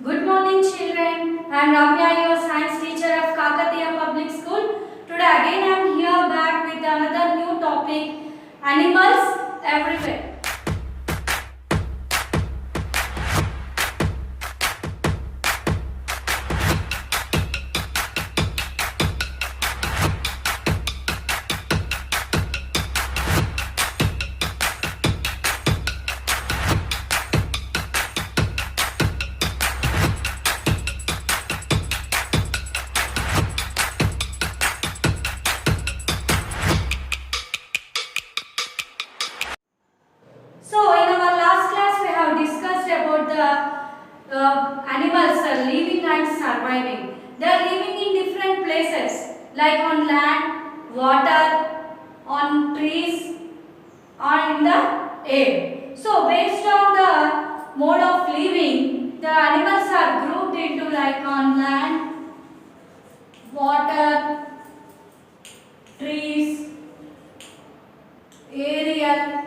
Good morning, children. I am Ramya, your science teacher of Kakatiya Public School. Today again I am here back with another new topic, animals everywhere. So in our last class we have discussed about the animals living and surviving. They are living in different places like on land, water, on trees or in the air. So based on the mode of living, the animals are grouped into like on land, water, trees, aerial,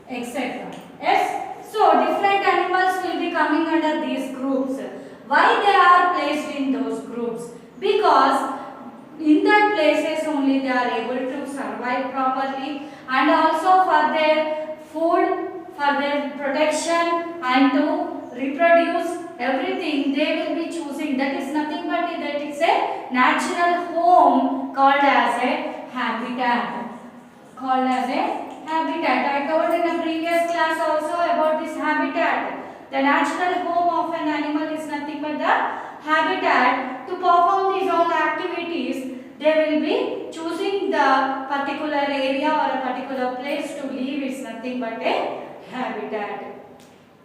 etc. Yes. So different animals will be coming under these groups. Why they are placed in those groups? Because in that places only they are able to survive properly, and also for their food, for their protection, and to reproduce everything they will be choosing. That is nothing but that is a natural home called as a habitat. Called as a habitat. I told in a previous class also about this habitat. The natural home of an animal is nothing but the habitat. To perform these all activities, they will be choosing the particular area or a particular place to live is nothing but a habitat.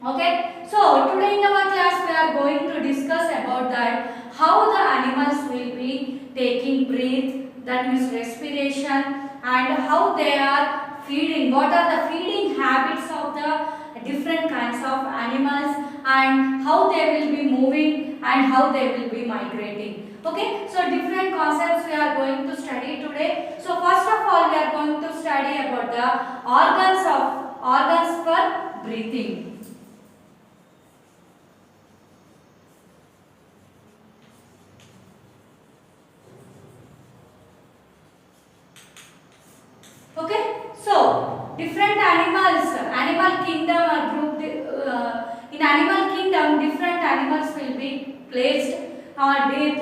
Okay, so today in our class we are going to discuss about that how the animals will be taking breath, that means respiration, and how they are feeding, what are the feeding habits of the different kinds of animals, and how they will be moving and how they will be migrating. Okay, so different concepts we are going to study today. So first of all we are going to study about the organs for breathing. Okay, so different animals, animal kingdom are grouped. In animal kingdom, different animals will be placed or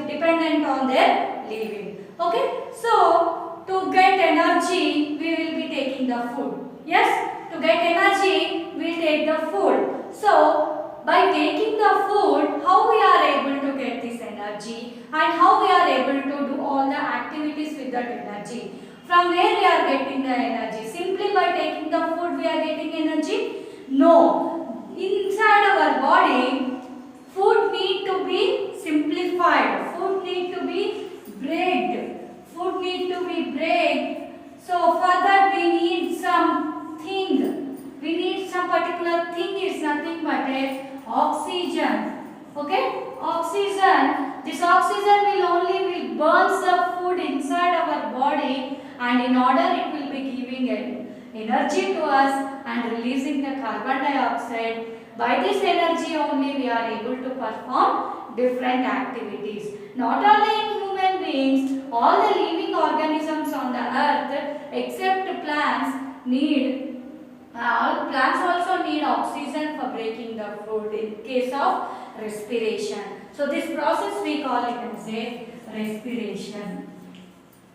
dependent on their living. Okay, so to get energy, we will be taking the food. Yes, to get energy, we take the food. So by taking the food, how we are able to get this energy and how we are able to do all the activities with that energy. From where we are getting the energy? Simply by taking the food we are getting energy? No. Inside our body, food need to be simplified. Food need to be breaked. Food need to be breaked. So for that we need something. We need some particular thing is nothing but a oxygen. Okay? Oxygen. This oxygen will only burns the food inside our body, and in order it will be giving energy to us and releasing the carbon dioxide. By this energy only we are able to perform different activities. Not only in human beings, all the living organisms on the earth except plants need, all plants also need oxygen for breaking the food in case of respiration. So this process we call it as a respiration.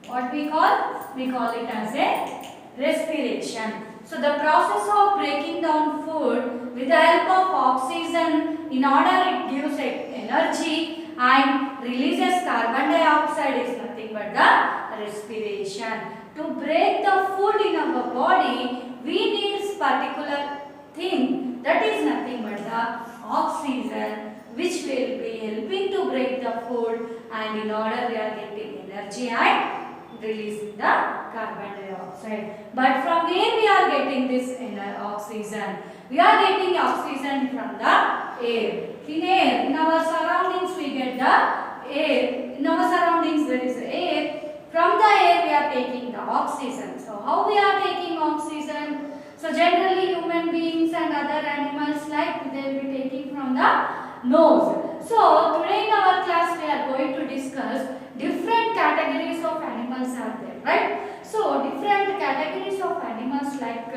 What we call? We call it as a respiration. So the process of breaking down food with the help of oxygen, in order it gives energy and releases carbon dioxide is nothing but the respiration. To break the food in our body, we need particular thing, that is nothing but the oxygen, which will be helping to break the food, and in order we are getting energy and releasing the carbon dioxide. But from where we are getting this oxygen? We are getting oxygen from the air. In air, in our surroundings we get the air. In our surroundings there is air. From the air we are taking the oxygen. So how we are taking oxygen? So generally human beings and other animals like they will be taking from the nose. So today in our class we are going to discuss different categories of animals are there, right? So different categories of animals like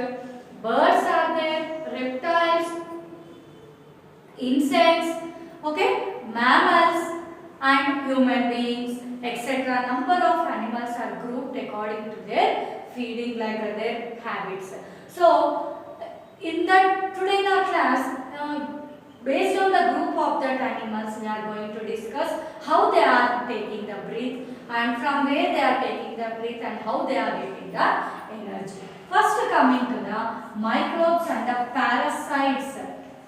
birds are there, reptiles, insects, okay, mammals and human beings, etc. Number of animals are grouped according to their feeding, like their habits. So in that today in our class, based on the group of that animals, we are going to discuss how they are taking the breath and from where they are taking the breath and how they are getting the energy. First coming to the microbes and the parasites.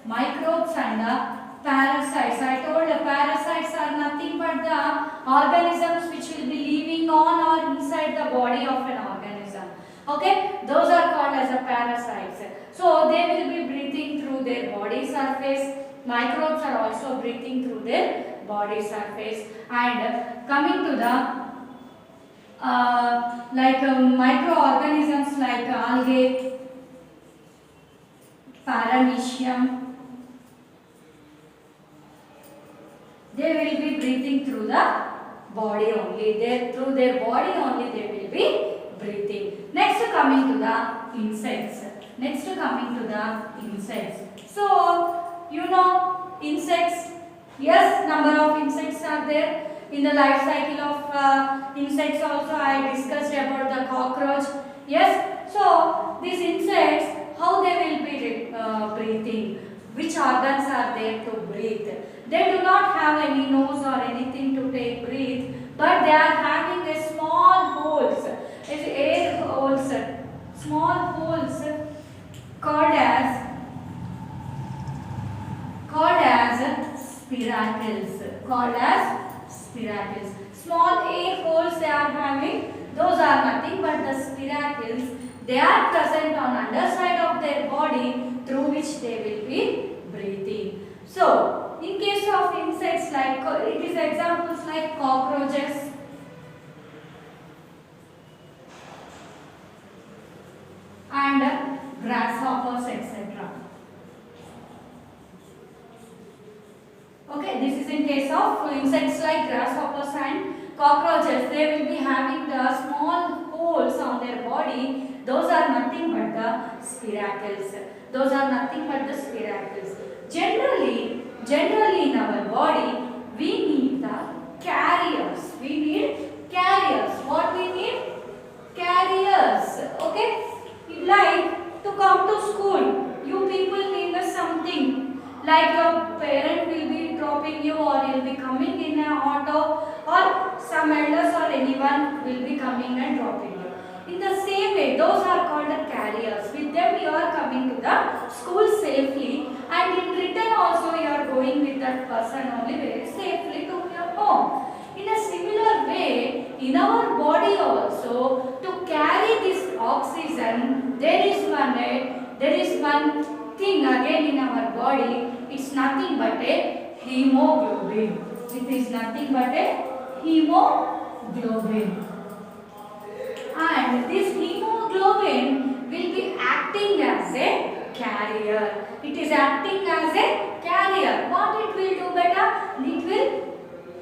Microbes and the parasites. I told the parasites are nothing but the organisms which will be living on or inside the body of an organism. Okay, those are called as the parasites. So they will be breathing through their body surface. Microbes are also breathing through their body surface. And coming to the microorganisms like algae, paramecium, they will be breathing through the body only. Through their body only they will be breathing. Next coming to the insects. So you know insects. Yes, number of insects are there. In the life cycle of insects also I discussed about the cockroach. Yes, so these insects, how they will be breathing, which organs are there to breathe. They do not have any nose or anything to take breathe, but they are having a small holes, air holes, small holes called as spiracles. Small air holes they are having, those are nothing but the spiracles. They are present on underside of their body through which they will be breathing. So in case of insects, like it is examples like cockroaches, and grasshoppers, etc. Okay, this is in case of insects like grasshoppers and cockroaches. They will be having the small holes on their body. Those are nothing but the spiracles. Generally in our body, we need the carriers. What we need? Carriers. Okay? Like to come to school, you people need something. Like your parent will be dropping you, or you'll be coming in an auto, or some elders or anyone will be coming and dropping you. In the same way, those are called the carriers. With them you are coming to the school safely, and in return also you are going with that person only very safely to your home. In a similar way, in our body also, to carry this oxygen, there is one thing again in our body. It's nothing but a hemoglobin. It is nothing but a hemoglobin. And this hemoglobin will be acting as a carrier. It is acting as a carrier. What it will do, beta? It will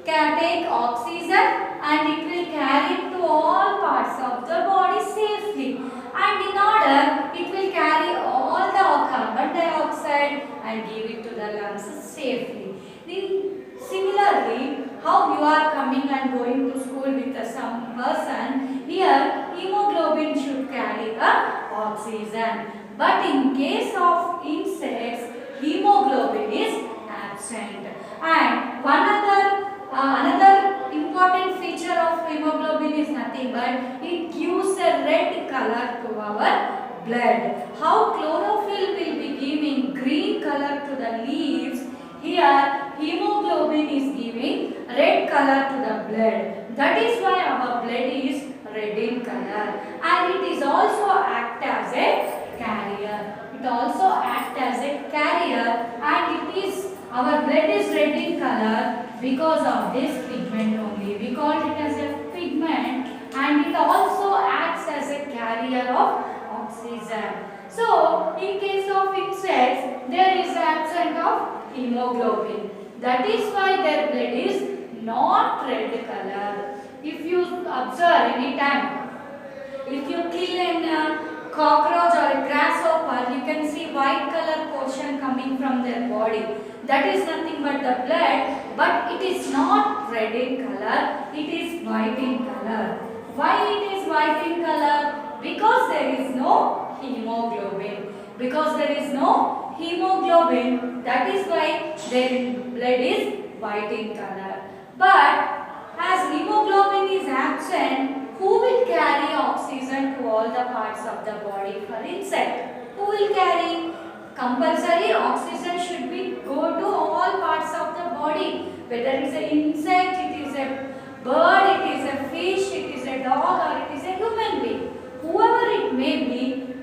take oxygen and it will carry it to all parts of the body safely. And in order, it will carry all the carbon dioxide and give it to the lungs safely. Similarly, how you are coming and going to school with some person, here hemoglobin should carry the oxygen. But in case of insects, hemoglobin is absent. And another important feature of hemoglobin is nothing but it gives a red color to our blood. How chlorophyll will be giving green color to the leaves, here hemoglobin is giving red color to the blood. That is why our blood is red in color, and it is also act as a carrier. And it is our blood is red in color because of this pigment only. We call it as a pigment, and it also acts as a carrier of oxygen. So in case of insects, there is absence of hemoglobin. That is why their blood is not red color. If you observe any time, if you kill a cockroach or a grasshopper, you can see white color portion coming from their body. That is nothing but the blood, but it is not red in color, it is white in color. Why it is white in color? Because there is no hemoglobin. Because there is no hemoglobin, that is why their blood is white in color. But as hemoglobin is absent, who will carry oxygen to all the parts of the body for insect? Who will carry? Compulsory oxygen should be go to all parts of the body. Whether it is an insect, it is a bird, it is a fish, it is a dog, or it is a human being. Whoever it may be,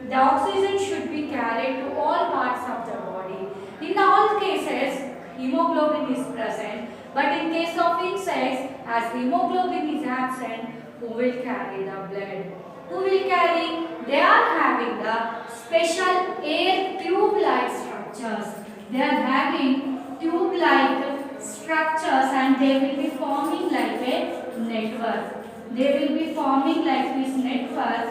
the oxygen should be carried to all parts of the body. In all cases, hemoglobin is present, but in case of insects, as hemoglobin is absent, who will carry the blood? Who will carry? They are having the special air tube-like structures. They are having tube-like structures and they will be forming like a network. They will be forming like this network.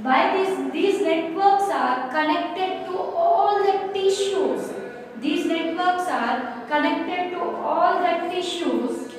By this, these networks are connected to all the tissues. These networks are connected to all the tissues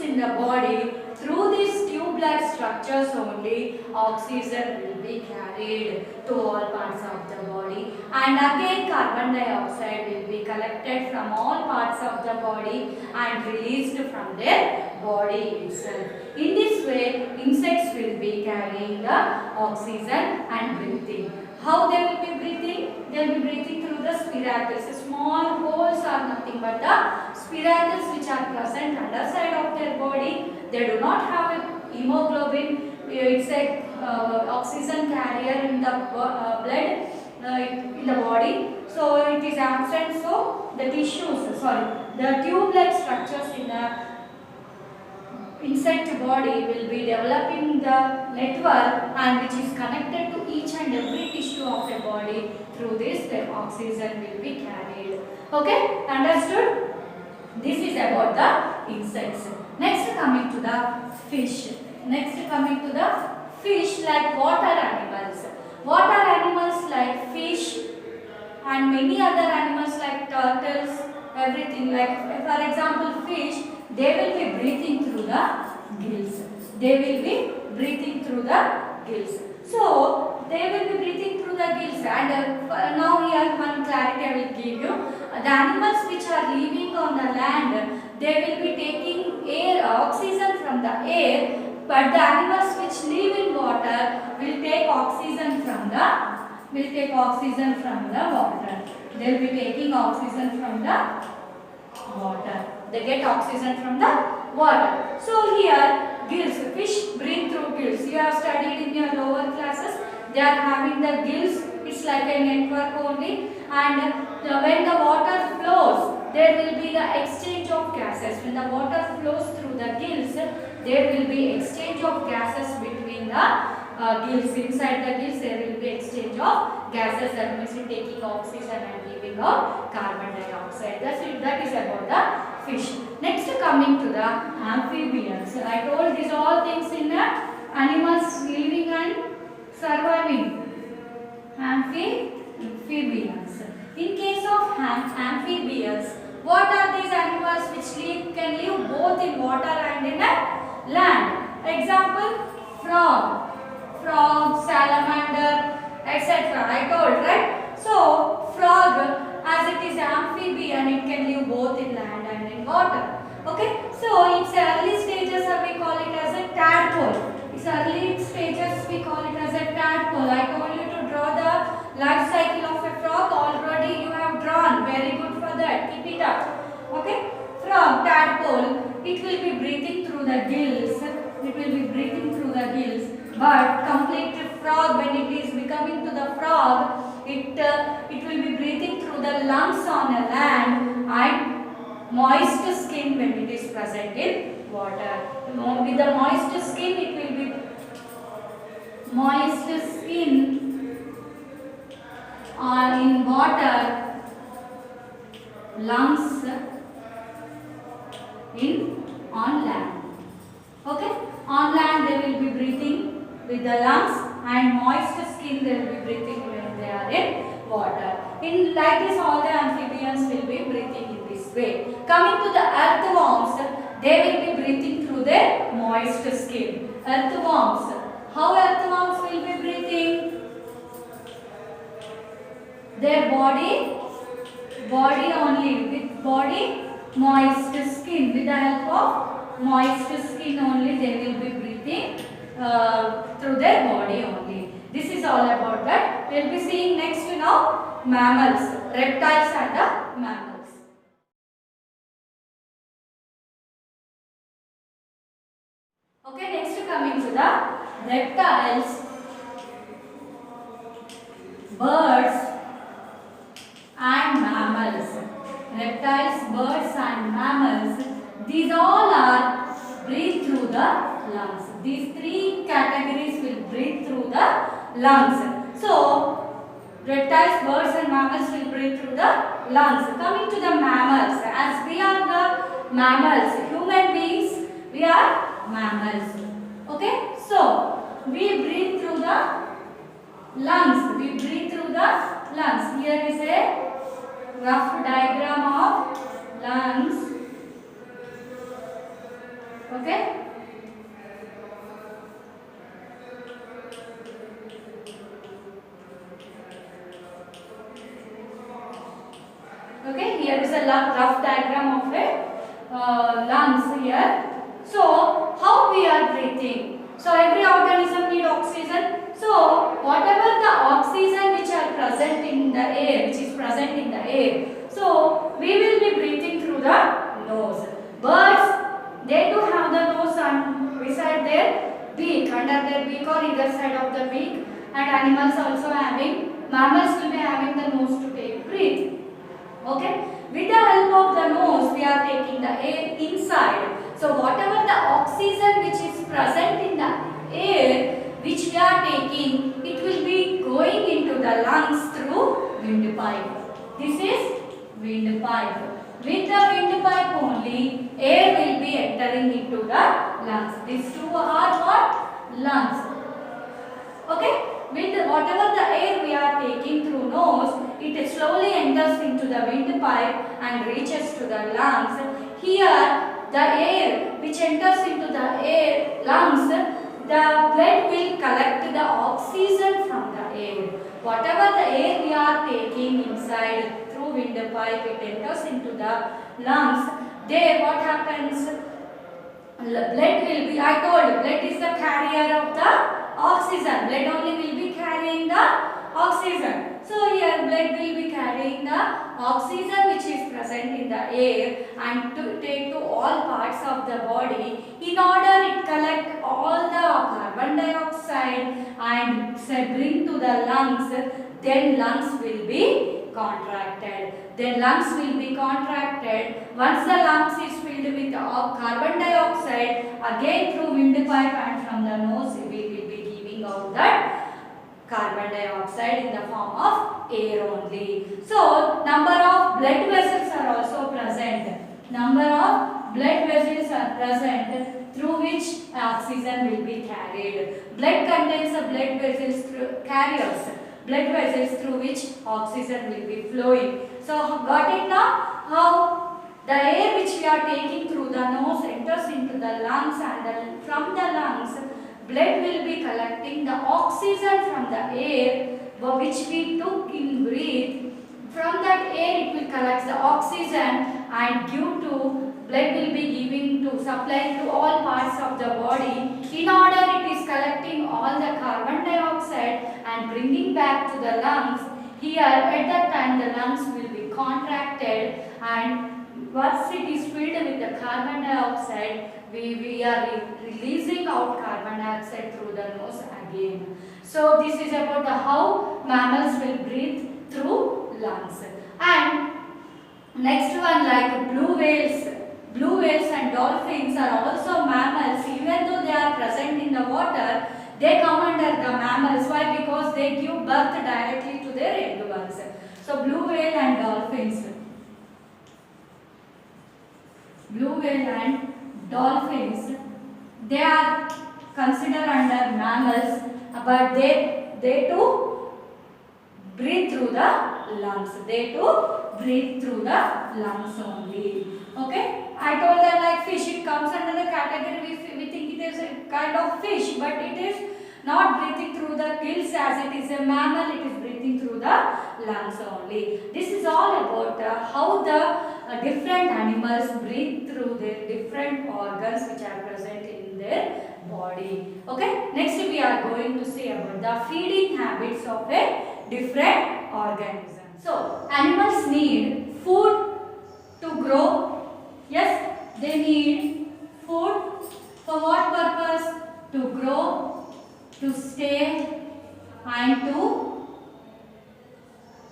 in the body. Through these tube-like structures only, oxygen will be carried to all parts of the body, and again carbon dioxide will be collected from all parts of the body and released from their body itself. In this way, insects will be carrying the oxygen and breathing. How they will be breathing? They will be breathing through the spiracles. Small holes are nothing but the spiracles which are present underside of their body. They do not have a hemoglobin. It's a oxygen carrier in the blood in the body. So it is absent. So the the tube-like structures in the insect body will be developing the network and which is connected to each and every tissue of the body. Through this, the oxygen will be carried. Okay, understood? This is about the insects. Next coming to the fish. Like water animals. Water animals like fish and many other animals like turtles, everything like, for example, fish, they will be breathing through the gills. So, they will be breathing through the gills, and now here one clarity I will give you. The animals which are living on the land, they will be taking oxygen from the air, but the animals which live in water will take oxygen from the water. They will be taking oxygen from the water. They get oxygen from the water. So here, gills, fish breathe through gills. You have studied in your lower classes. They are having the gills. It's like a network only. And when the water flows, there will be the exchange of gases. When the water flows through the gills, there will be exchange of gases between the gills. Inside the gills, there will be exchange of gases. That means taking oxygen and leaving out carbon dioxide. That is about the fish. Next, coming to the amphibians. I told these all things in the animals living and surviving. Amphibians. In case of amphibians, what are these animals which can live both in water and in land? Example, frog, salamander, etc. I told, right? So, frog, as it is amphibian, it can live both in land and in water. Okay, so its early stages we call it as a tadpole. I told you to draw the life cycle of a frog. Already you have drawn. Very good for that. Keep it up. Okay, frog, tadpole. It will be breathing through the gills. But complete frog, when it is becoming to the frog, it will be breathing through the lungs on the land and moist skin when it is present in water. With the moist skin, it will be moist skin in water lungs in on land. Okay, on land they will be breathing with the lungs, and moist skin they will be breathing when they are in water. In like this, all the amphibians will be breathing in this way. Coming to the earthworms, they will be breathing through their moist skin. Earthworms, how earthworms will be breathing? Their body only, with body moist skin, with the help of moist skin only they will be breathing through their body only. This is all about that. We will be seeing next now mammals, reptiles and the mammals. Okay, next coming to the reptiles, birds and mammals. Reptiles, birds and mammals, these all are breathe through the lungs. These three categories will breathe through the lungs. So, reptiles, birds and mammals will breathe through the lungs. Coming to the mammals, as we are the mammals, human beings, we are mammals. Okay, so we breathe through the lungs. We breathe through the lungs. Here is a rough diagram of lungs. Okay. Okay, here is a rough diagram of a lungs here. So, how we are breathing? So, every organism need oxygen. So, whatever the oxygen which are present in the air, which is present in the air, so we will be breathing through the nose. Birds, they do have the nose and beside their beak, under their beak or either side of the beak, and animals also having, mammals will be having the nose to take breathe. Okay, with the help of the nose, we are taking the air inside. So, whatever the oxygen which is present in the air, which we are taking, it will be going into the lungs through windpipe. This is windpipe. With the windpipe only, air will be entering into the lungs. These two are what? Lungs. Okay? With whatever the air we are taking through nose, it slowly enters into the windpipe and reaches to the lungs. Here, the air which enters into the lungs, the blood will collect the oxygen from the air. Whatever the air we are taking inside through windpipe, it enters into the lungs. There, what happens? Blood will be, I told, blood is the carrier of the oxygen. Blood only will be carrying the oxygen. So here blood will be carrying the oxygen which is present in the air and to take to all parts of the body. In order it collect all the carbon dioxide and bring to the lungs, then lungs will be contracted. Then lungs will be contracted. Once the lungs is filled with carbon dioxide, again through windpipe and from the nose we will be giving out that carbon dioxide in the form of air only. So, number of blood vessels are also present. Number of blood vessels are present through which oxygen will be carried. Blood contains the blood vessels through carriers. Blood vessels through which oxygen will be flowing. So, got it now? How the air which we are taking through the nose enters into the lungs, and from the lungs, blood will be collecting the oxygen from the air which we took in breath. From that air it will collect the oxygen and give to blood will be giving to supply to all parts of the body. In order it is collecting all the carbon dioxide and bringing back to the lungs. Here at that time the lungs will be contracted, and once it is filled with the carbon dioxide, we are releasing out carbon dioxide through the nose again. So this is about the how mammals will breathe through lungs. And next one, like blue whales. Blue whales and dolphins are also mammals. Even though they are present in the water, they come under the mammals. Why? Because they give birth directly to their young ones. So blue whale and dolphins. blue whale and dolphins, they are considered under mammals, but they too breathe through the lungs. They too breathe through the lungs only. Okay, I told them like fish, it comes under the category, we think it is a kind of fish, but it is not breathing through the gills as it is a mammal, it is breathing through the lungs only. This is all about how the different animals breathe through their different organs which are present in their body. Okay, next we are going to see about the feeding habits of a different organism. So, animals need food to grow. Yes, they need food for what purpose? To grow, to stay and to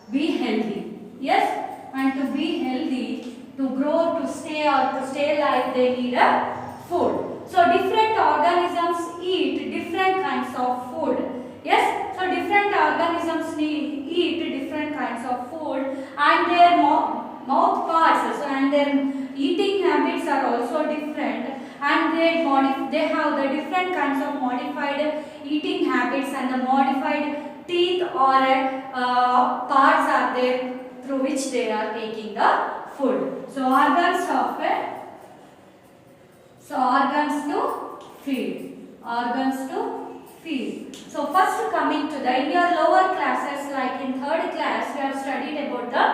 be healthy. Yes, and to be healthy, to grow, to stay or to stay alive, they need a food. So different organisms eat different kinds of food. Yes, so different organisms eat different kinds of food, and their mouth parts and their eating habits are also different, and they have the different kinds of modified eating habits, and the modified teeth or parts are there through which they are taking the food. So organs to feed. Organs to feed. So first coming to the, in your lower classes, like in third class, we have studied about the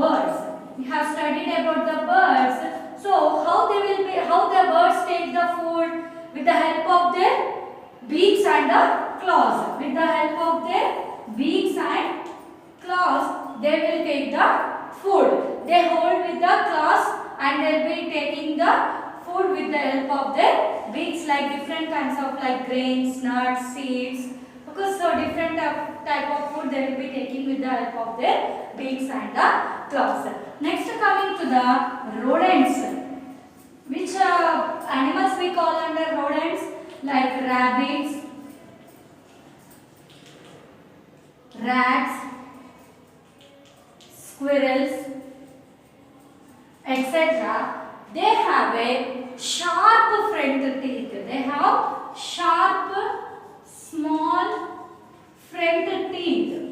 birds. We have studied about the birds. So how the birds take the food? With the help of their beaks and the claws. With the help of their beaks and claws, they will take the food. They hold with the claws and they will be taking the food with the help of their beaks, like different kinds of like grains, nuts, seeds. Because so different type of food they will be taking with the help of their beaks and the claws. Next coming to the rodents. Which animals we call under rodents? Like rabbits, rats, squirrels, etc. They have a sharp front teeth. They have sharp, small front teeth.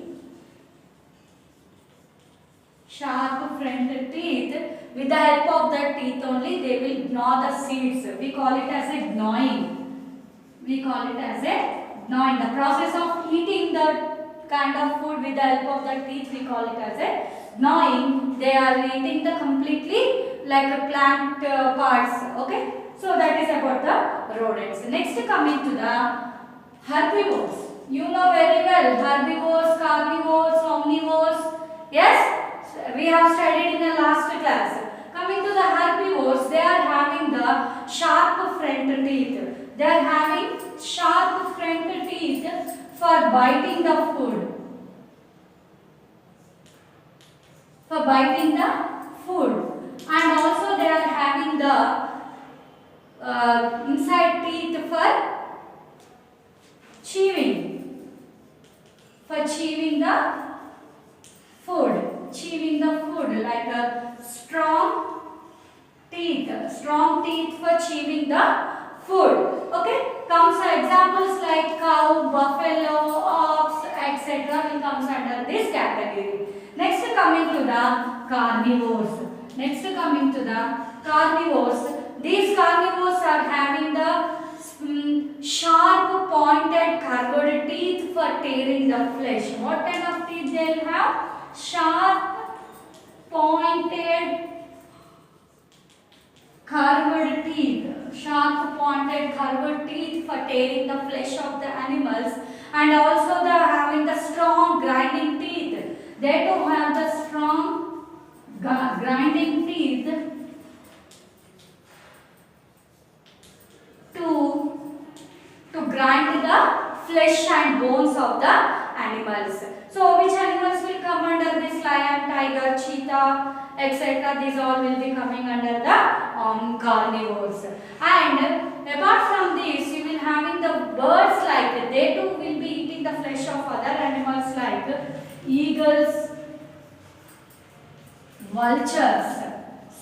Sharp front teeth. With the help of the teeth only, they will gnaw the seeds. We call it as a gnawing. We call it as a gnawing. The process of eating the kind of food with the help of the teeth, we call it as a gnawing. They are eating the completely like a plant parts. Okay. So that is about the rodents. Next coming to the herbivores. You know very well herbivores, carnivores, omnivores. Yes. We have studied in the last class. Coming to the herbivores, they are having the sharp front teeth. They are having sharp front teeth for biting the food. For biting the food. And also they are having the inside teeth for chewing. For chewing the food. Chewing the food, like a strong teeth for chewing the food. Okay, comes examples like cow, buffalo, ox, etc. will comes under this category. Next coming to the carnivores. These carnivores are having the sharp pointed curved teeth for tearing the flesh. What kind of teeth they will have? Sharp pointed curved teeth. Sharp pointed curved teeth for tearing the flesh of the animals, and also they are having the strong grinding teeth. They too have the strong grinding teeth to grind the flesh and bones of the animals. So which animals will come under this? Lion, tiger, cheetah, etc. These all will be coming under the carnivores. And apart from this, you will having the birds, like they too will be eating the flesh of other animals like eagles, vultures.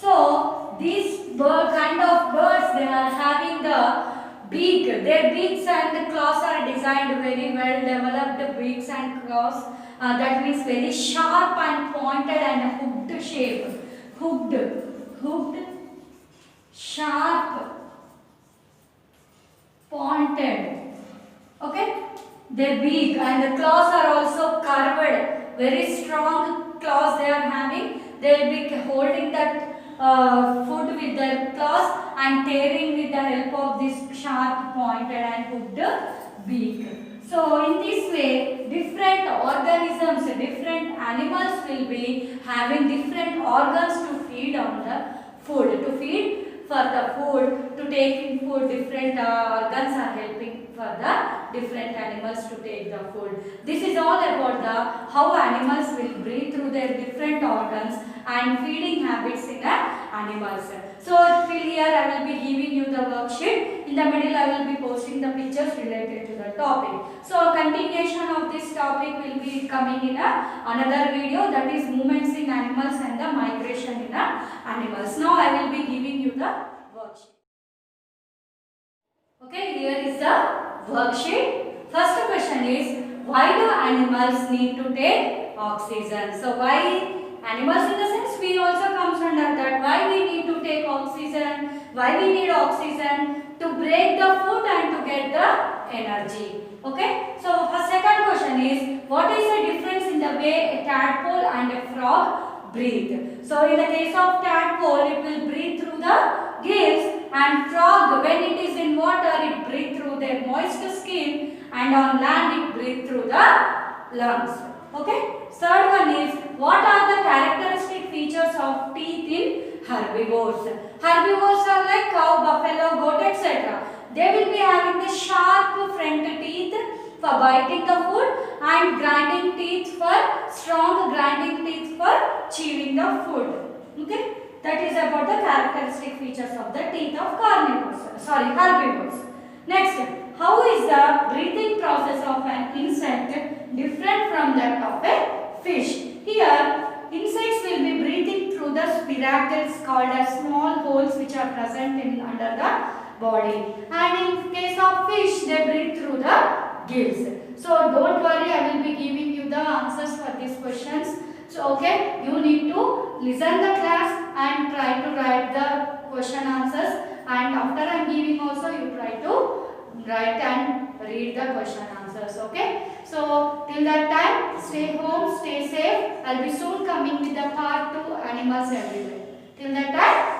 So these beak. Their beaks and claws are designed very well developed beaks and claws. That means very sharp and pointed and hooked shape. Hooked, sharp, pointed. Okay. Their beak and the claws are also curved. Very strong claws they are having. They will be holding that food with their claws and tearing with the help of this sharp pointed and hooked beak. So in this way, different organisms, different animals will be having different organs to feed on the food. To feed for the food, to take in food, different organs are helping for the different animals to take the food. This is all about the how animals will breathe through their different organs and feeding habits in animals. So till here I will be giving you the worksheet. In the middle I will be posting the pictures related to the topic. So continuation of this topic will be coming in another video, that is movements in animals and the migration in animals. Now I will be giving you the worksheet. Okay, here is the worksheet. First question is, why do animals need to take oxygen? So why animals, in the sense we also comes under that, why we need to take oxygen, why we need oxygen to break the food and to get the energy. Okay, so for second question is, what is the difference in the way a tadpole and a frog breathe? So in the case of tadpole, it will breathe through the gills, and frog, when it is in water, it breathes through their moist skin, and on land it breathes through the lungs. Okay. Third one is, what are the characteristic features of teeth in herbivores? Herbivores are like cow, buffalo, goat, etc. They will be having the sharp front teeth for biting the food and grinding teeth for strong grinding teeth for chewing the food. Okay. That is about the characteristic features of the teeth of herbivores. Next, how is the breathing process of an insect different from that of a fish? Here, insects will be breathing through the spiracles called as small holes which are present in under the body. And in case of fish, they breathe through the gills. So don't worry, I will be giving you the answers for these questions. So okay, you need to listen the class and try to write the question answers, and after I am giving also you try to write and read the question answers. Okay. So till that time, stay home, stay safe. I will be soon coming with the part 2 animals everywhere. Till that time,